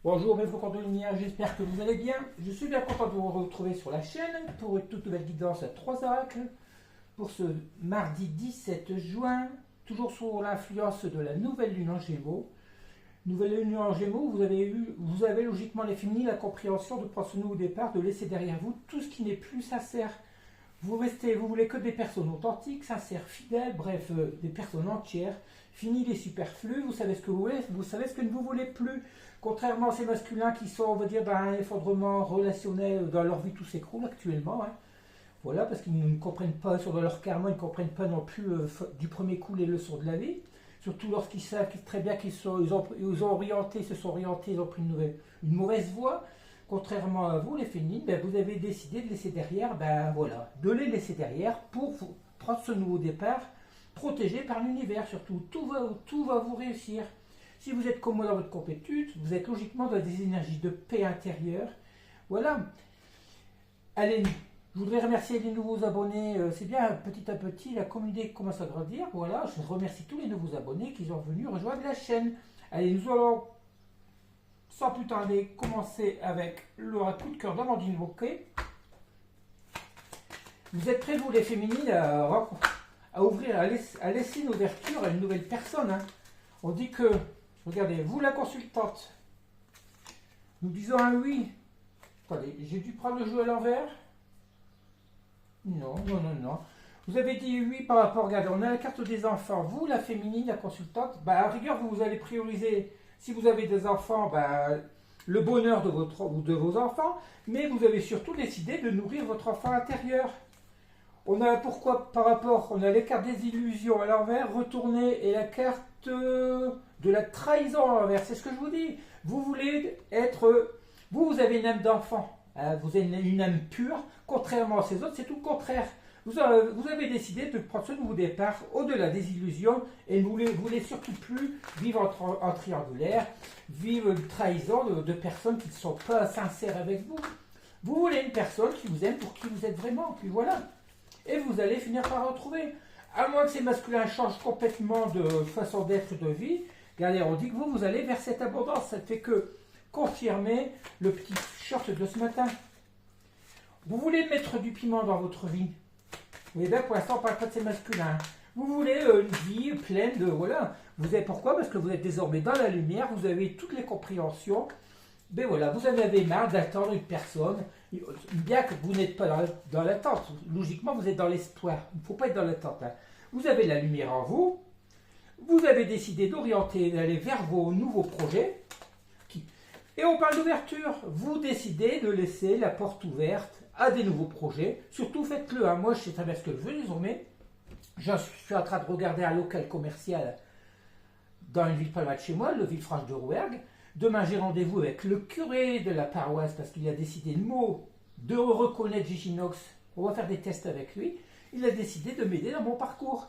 Bonjour mes flocons de lumière, j'espère que vous allez bien. Je suis bien content de vous retrouver sur la chaîne pour une toute nouvelle guidance à 3 oracles pour ce mardi 17 juin, toujours sous l'influence de la nouvelle lune en Gémeaux. Nouvelle lune en Gémeaux, vous avez logiquement fini la compréhension de prendre ce nouveau départ, de laisser derrière vous tout ce qui n'est plus sincère. Vous voulez que des personnes authentiques, sincères, fidèles, bref, des personnes entières. Fini les superflus, vous savez ce que vous voulez, vous savez ce que vous ne voulez plus. Contrairement à ces masculins qui sont, on va dire, dans un effondrement relationnel, dans leur vie tout s'écroule actuellement. Voilà, parce qu'ils ne comprennent pas sur leur karma, ils ne comprennent pas non plus du premier coup les leçons de la vie. Surtout lorsqu'ils savent très bien ils se sont orientés, ils ont pris une mauvaise voie. Contrairement à vous, les féminines, vous avez décidé de laisser derrière, de les laisser derrière pour prendre ce nouveau départ, protégé par l'univers surtout. Tout va vous réussir. Si vous êtes comme moi dans votre complétude, vous êtes logiquement dans des énergies de paix intérieure. Voilà. Allez, je voudrais remercier les nouveaux abonnés. C'est bien, petit à petit, la communauté commence à grandir. Voilà, je remercie tous les nouveaux abonnés qui sont venus rejoindre la chaîne. Allez, nous allons, sans plus tarder, commencer avec le coup de cœur d'Amandine Bouquet. Vous êtes prêts, vous les féminines, à ouvrir, à laisser une ouverture à une nouvelle personne. On dit que, regardez, vous la consultante, nous disons un oui. Attendez, j'ai dû prendre le jeu à l'envers. Non. Vous avez dit oui par rapport, regardez, on a la carte des enfants. Vous, la féminine, la consultante, à rigueur, vous allez prioriser, si vous avez des enfants, le bonheur de vos enfants, mais vous avez surtout décidé de nourrir votre enfant intérieur. On a on a les cartes des illusions à l'envers, retournées, et la carte de la trahison à l'envers. C'est ce que je vous dis. Vous voulez être... Vous avez une âme d'enfant. Vous avez une âme pure. Contrairement à ces autres, c'est tout le contraire. Vous avez décidé de prendre ce nouveau départ au-delà des illusions et vous voulez surtout plus vivre en triangulaire, vivre une trahison de personnes qui ne sont pas sincères avec vous. Vous voulez une personne qui vous aime pour qui vous êtes vraiment. Puis voilà. Et vous allez finir par retrouver. À moins que ces masculins changent complètement de façon d'être, de vie, regardez, on dit que vous allez vers cette abondance. Ça ne fait que confirmer le petit short de ce matin. Vous voulez mettre du piment dans votre vie. Mais bien, pour l'instant, on ne parle pas de ces masculins. Vous voulez une vie pleine de... Voilà. Pourquoi? Parce que vous êtes désormais dans la lumière, vous avez toutes les compréhensions. Ben voilà, vous en avez marre d'attendre une personne, bien que vous n'êtes pas dans l'attente. Logiquement, vous êtes dans l'espoir. Il ne faut pas être dans l'attente. Vous avez la lumière en vous. Vous avez décidé d'orienter, d'aller vers vos nouveaux projets. Et on parle d'ouverture. Vous décidez de laisser la porte ouverte à des nouveaux projets. Surtout, faites-le. Moi, je sais très bien ce que je veux désormais. Je suis en train de regarder un local commercial dans une ville pas loin de chez moi, le Villefranche de Rouergue. Demain, j'ai rendez-vous avec le curé de la paroisse parce qu'il a décidé de reconnaître Giginox. On va faire des tests avec lui. Il a décidé de m'aider dans mon parcours.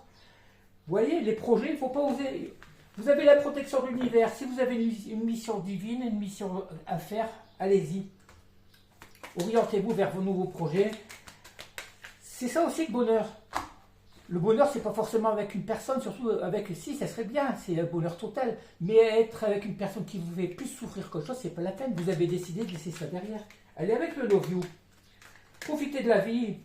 Vous voyez, les projets, il ne faut pas oser. Vous avez la protection de l'univers. Si vous avez une mission divine, une mission à faire, allez-y. Orientez-vous vers vos nouveaux projets. C'est ça aussi le bonheur. Le bonheur, c'est pas forcément avec une personne, surtout avec, si, ça serait bien, c'est le bonheur total. Mais être avec une personne qui vous fait plus souffrir qu'autre chose, c'est pas la peine. Vous avez décidé de laisser ça derrière. Allez avec le love you. Profitez de la vie.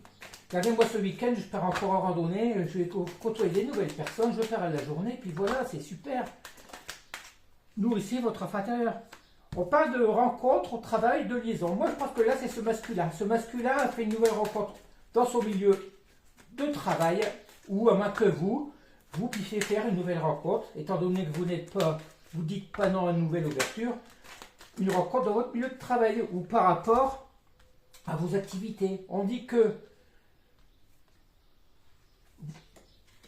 Regardez-moi ce week-end, je pars encore en randonnée, je vais côtoyer des nouvelles personnes, je pars à la journée, puis voilà, c'est super. Nourrissez votre enfant intérieur. On parle de rencontre au travail, de liaison. Moi, je pense que là, c'est ce masculin. Ce masculin a fait une nouvelle rencontre dans son milieu de travail, ou à moins que vous puissiez faire une nouvelle rencontre, étant donné que vous dites pas non à une nouvelle ouverture, une rencontre dans votre milieu de travail, ou par rapport à vos activités. On dit que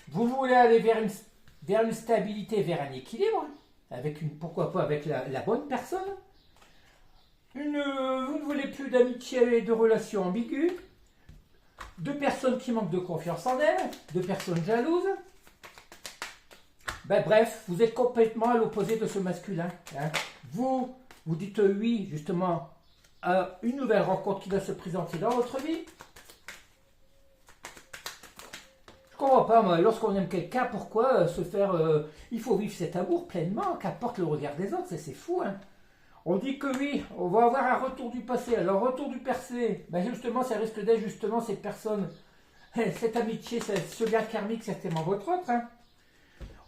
vous voulez aller vers une stabilité, vers un équilibre, pourquoi pas avec la bonne personne. Vous ne voulez plus d'amitié et de relations ambiguës, de personnes qui manquent de confiance en elles, de personnes jalouses. Bref, vous êtes complètement à l'opposé de ce masculin. Vous dites oui, justement, à une nouvelle rencontre qui va se présenter dans votre vie. Je comprends pas, moi, lorsqu'on aime quelqu'un, pourquoi se faire... il faut vivre cet amour pleinement, qu'apporte le regard des autres, c'est fou. On dit que oui, on va avoir un retour du passé. Alors, retour du passé, ben justement, ça risque d'être justement cette personne, cette amitié, ce lien karmique, certainement votre autre. Hein.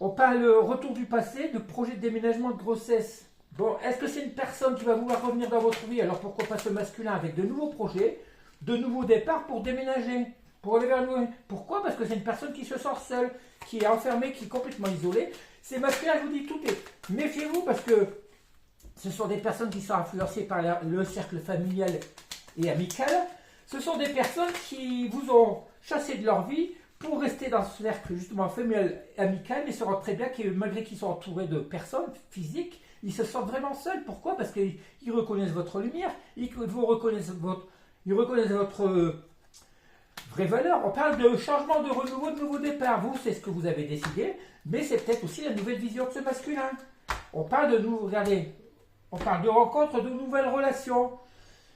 On parle retour du passé, de projet de déménagement, de grossesse. Bon, est-ce que c'est une personne qui va vouloir revenir dans votre vie? Alors, pourquoi pas ce masculin avec de nouveaux projets, de nouveaux départs pour déménager, pour aller vers nous. Pourquoi? Parce que c'est une personne qui se sent seule, qui est enfermée, qui est complètement isolée. Ces masculins, je vous dis, tout est... Méfiez-vous parce que ce sont des personnes qui sont influencées par le cercle familial et amical. Ce sont des personnes qui vous ont chassé de leur vie pour rester dans ce cercle justement familial et amical, mais se rendent très bien que malgré qu'ils sont entourés de personnes physiques, ils se sentent vraiment seuls. Pourquoi? Parce qu'ils reconnaissent votre lumière, ils reconnaissent votre vraie valeur. On parle de changement, de renouveau, de nouveau départ. Vous, c'est ce que vous avez décidé, mais c'est peut-être aussi la nouvelle vision de ce masculin. On parle de nous, regardez, on parle de rencontres, de nouvelles relations.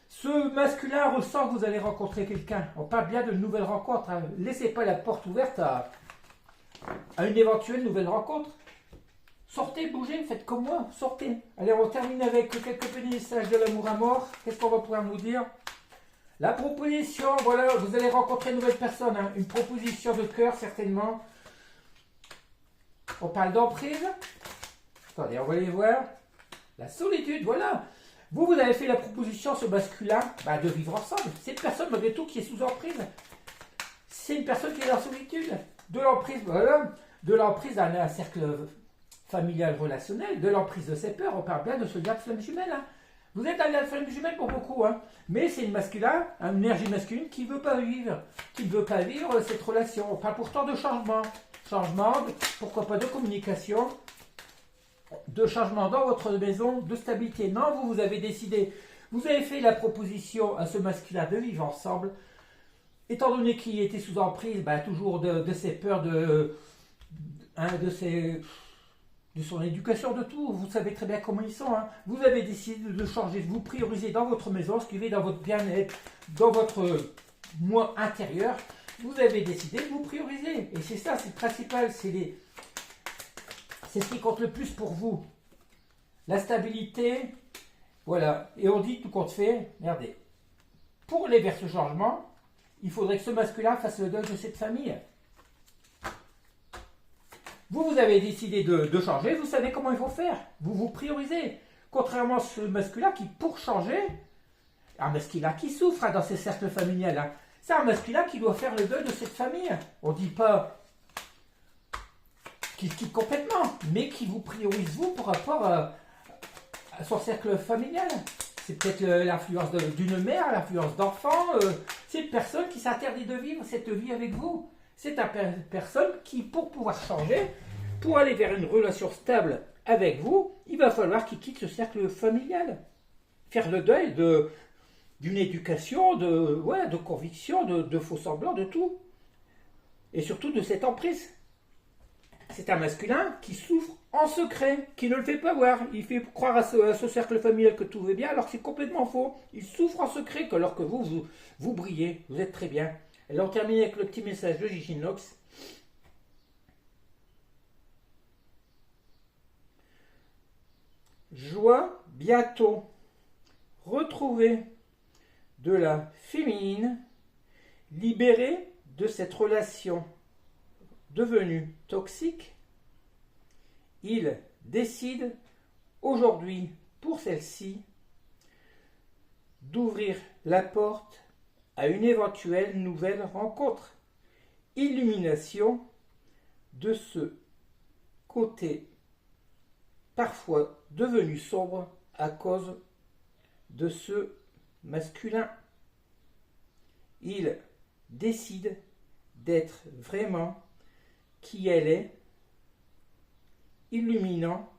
Ce masculin ressent que vous allez rencontrer quelqu'un. On parle bien de nouvelles rencontres. Hein. Laissez pas la porte ouverte à une éventuelle nouvelle rencontre. Sortez, bougez, faites comme moi, sortez. Allez, on termine avec quelques petits messages de l'amour à mort. Qu'est-ce qu'on va pouvoir nous dire? La proposition, voilà, vous allez rencontrer une nouvelle personne. Hein. Une proposition de cœur, certainement. On parle d'emprise. Attendez, on va aller voir. La solitude, voilà. Vous avez fait la proposition, ce masculin, de vivre ensemble. C'est une personne, malgré tout, qui est sous emprise. C'est une personne qui est en solitude. De l'emprise, voilà. De l'emprise à un cercle familial relationnel. De l'emprise de ses peurs. On parle bien de ce lien de flamme jumelle. Hein. Vous êtes un lien de flamme jumelle pour beaucoup. Hein. Mais c'est une masculin, une énergie masculine qui ne veut pas vivre. Qui ne veut pas vivre cette relation. On parle pourtant de changement. Changement, pourquoi pas de communication. De changement dans votre maison, de stabilité. Non, vous avez décidé, vous avez fait la proposition à ce masculin de vivre ensemble, étant donné qu'il était sous emprise, toujours de ses peurs, de son éducation, de tout. Vous savez très bien comment ils sont. Hein. Vous avez décidé de changer, de vous prioriser dans votre maison, ce qui est dans votre bien-être, dans votre moi intérieur. Vous avez décidé de vous prioriser. Et c'est ça, c'est le principal, c'est ce qui compte le plus pour vous. La stabilité, voilà. Et on dit tout compte fait, regardez, pour aller vers ce changement, il faudrait que ce masculin fasse le deuil de cette famille. Vous avez décidé de changer, vous savez comment il faut faire. Vous vous priorisez. Contrairement à ce masculin qui, pour changer, un masculin qui souffre dans ses cercles familiales. Hein. C'est un masculin qui doit faire le deuil de cette famille. On ne dit pas qu'il quitte complètement, mais qui vous priorise vous par rapport à son cercle familial. C'est peut-être l'influence d'une mère, l'influence d'enfants. C'est une personne qui s'interdit de vivre cette vie avec vous. C'est une personne qui, pour pouvoir changer, pour aller vers une relation stable avec vous, il va falloir qu'il quitte ce cercle familial. Faire le deuil d'une éducation, de conviction, de faux semblants, de tout. Et surtout de cette emprise. C'est un masculin qui souffre en secret, qui ne le fait pas voir. Il fait croire à ce cercle familial que tout va bien, alors que c'est complètement faux. Il souffre en secret, alors que vous brillez, vous êtes très bien. Alors on termine avec le petit message de Gigi Nox. Joie, bientôt. Retrouver de la féminine, libérée de cette relation devenue toxique, il décide aujourd'hui pour celle-ci d'ouvrir la porte à une éventuelle nouvelle rencontre. Illumination de ce côté parfois devenu sombre à cause de ce masculin. Il décide d'être vraiment qui elle est, illuminant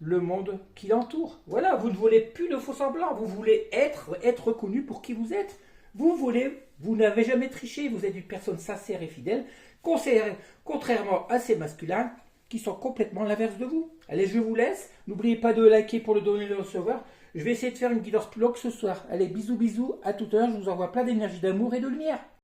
le monde qui l'entoure. Voilà, vous ne voulez plus de faux semblants, vous voulez être reconnu pour qui vous êtes. Vous n'avez jamais triché, vous êtes une personne sincère et fidèle, contrairement à ces masculins qui sont complètement l'inverse de vous. Allez, je vous laisse. N'oubliez pas de liker pour le donner et le recevoir. Je vais essayer de faire une guidance plus longue ce soir. Allez, bisous, bisous, à toute heure. Je vous envoie plein d'énergie, d'amour et de lumière.